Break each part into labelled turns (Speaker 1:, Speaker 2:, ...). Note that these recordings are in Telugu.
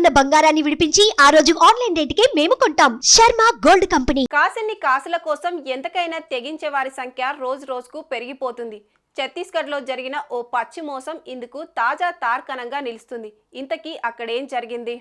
Speaker 1: ఉన్న బంగారాన్ని విడిపించి ఆ రోజు ఆన్లైన్ రేటుకే మేము కొంటాం. Sharma gold company.
Speaker 2: కాసిన్ని కాసుల కోసం ఎంతకైనా తెగించే వారి సంఖ్య రోజు రోజుకు పెరిగిపోతుంది. ఛత్తీస్గఢ్లో జరిగిన ఓ పచ్చి మోసం ఇందుకు తాజా తార్కాణంగా నిలుస్తుంది. ఇంతకీ అక్కడేం జరిగింది?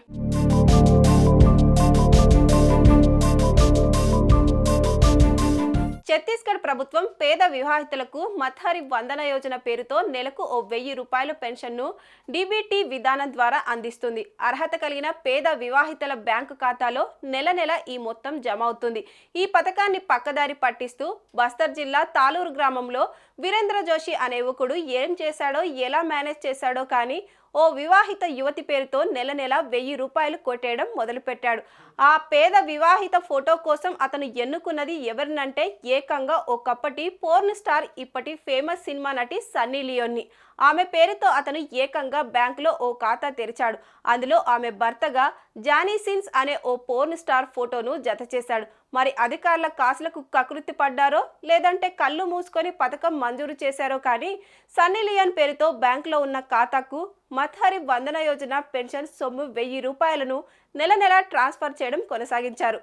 Speaker 2: ఛత్తీస్గఢ్ ప్రభుత్వం పేద వివాహితులకు మత్హరి వందన యోజన పేరుతో నెలకు ఓ 1000 రూపాయల పెన్షన్ను డీబీటీ విధానం ద్వారా అందిస్తుంది. అర్హత కలిగిన పేద వివాహితుల బ్యాంకు ఖాతాలో నెల నెల ఈ మొత్తం జమ అవుతుంది. ఈ పథకాన్ని పక్కదారి పట్టిస్తూ బస్తర్ జిల్లా తాలూరు గ్రామంలో వీరేంద్ర జోషి అనే యువకుడు ఏం చేశాడో, ఎలా మేనేజ్ చేశాడో కానీ ఓ వివాహిత యువతి పేరుతో నెల నెల 1000 రూపాయలు కొట్టేయడం మొదలుపెట్టాడు. ఆ పేద వివాహిత ఫోటో కోసం అతను ఎన్నుకున్నది ఎవరినంటే ఏకంగా ఒకప్పటి పోర్న్ స్టార్, ఇప్పటి ఫేమస్ సినిమా నటి సన్నీ లియోన్ని. ఆమె పేరుతో అతను ఏకంగా బ్యాంకులో ఓ ఖాతా తెరిచాడు. అందులో ఆమె భర్తగా జానీ సిన్స్ అనే ఓ పోర్న్ స్టార్ ఫోటోను జత చేశాడు. మరి అధికారుల కాసులకు కకృతి పడ్డారో లేదంటే కళ్ళు మూసుకొని పథకం మంజూరు చేశారో కానీ సన్నీ లియోన్ పేరుతో బ్యాంకులో ఉన్న ఖాతాకు మత్హరి వందన యోజన పెన్షన్ సొమ్ము 1000 రూపాయలను నెల నెల ట్రాన్స్ఫర్ చేయడం కొనసాగించారు.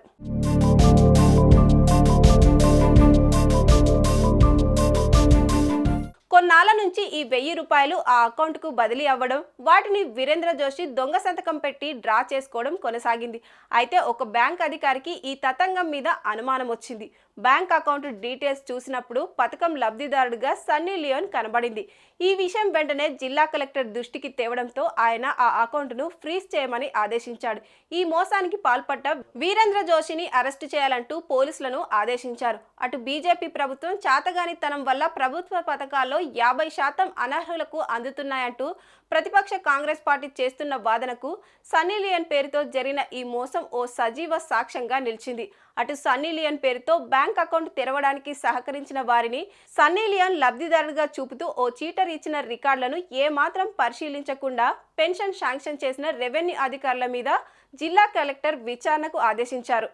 Speaker 2: కొన్నాళ్ల నుంచి ఈ 1000 రూపాయలు ఆ అకౌంట్కు బదిలీ అవ్వడం, వాటిని వీరేంద్ర జోషి దొంగ సంతకం పెట్టి డ్రా చేసుకోవడం కొనసాగింది. అయితే ఒక బ్యాంక్ అధికారికి ఈ తతంగం మీద అనుమానం వచ్చింది. బ్యాంక్ అకౌంట్ డీటెయిల్స్ చూసినప్పుడు పథకం లబ్ధిదారుడిగా సన్నీ లియోన్ కనబడింది. ఈ విషయం వెంటనే జిల్లా కలెక్టర్ దృష్టికి తేవడంతో ఆయన ఆ అకౌంట్ను ఫ్రీజ్ చేయమని ఆదేశించాడు. ఈ మోసానికి పాల్పడ్డ వీరేంద్ర జోషిని అరెస్టు చేయాలంటూ పోలీసులను ఆదేశించారు. అటు బీజేపీ ప్రభుత్వం చాతగానితనం వల్ల ప్రభుత్వ పథకాల్లో 50% అనర్హులకు అందుతున్నాయంటూ ప్రతిపక్ష కాంగ్రెస్ పార్టీ చేస్తున్న వాదనకు సన్నీ లియోన్ పేరుతో జరిగిన ఈ మోసం ఓ సజీవ సాక్ష్యంగా నిలిచింది. అటు సన్నీ లియోన్ పేరుతో బ్యాంక్ అకౌంట్ తెరవడానికి సహకరించిన వారిని సన్నీ లియోన్ లబ్ధిదారుగా చూపుతూ ఓ చీటర్ ఇచ్చిన రికార్డులను ఏమాత్రం పరిశీలించకుండా పెన్షన్ శాంక్షన్ చేసిన రెవెన్యూ అధికారుల మీద జిల్లా కలెక్టర్ విచారణకు ఆదేశించారు.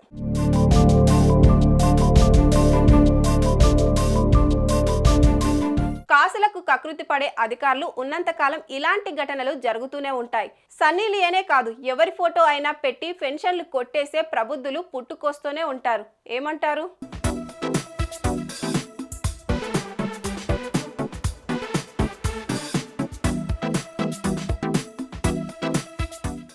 Speaker 2: కాసులకు కకృతి పడే అధికారులు ఉన్నంతకాలం ఇలాంటి ఘటనలు జరుగుతూనే ఉంటాయి. సన్నీ లియోనే కాదు, ఎవరి ఫోటో అయినా పెట్టి పెన్షన్లు కొట్టేసే ప్రబుద్ధులు పుట్టుకొస్తూనే ఉంటారు. ఏమంటారు?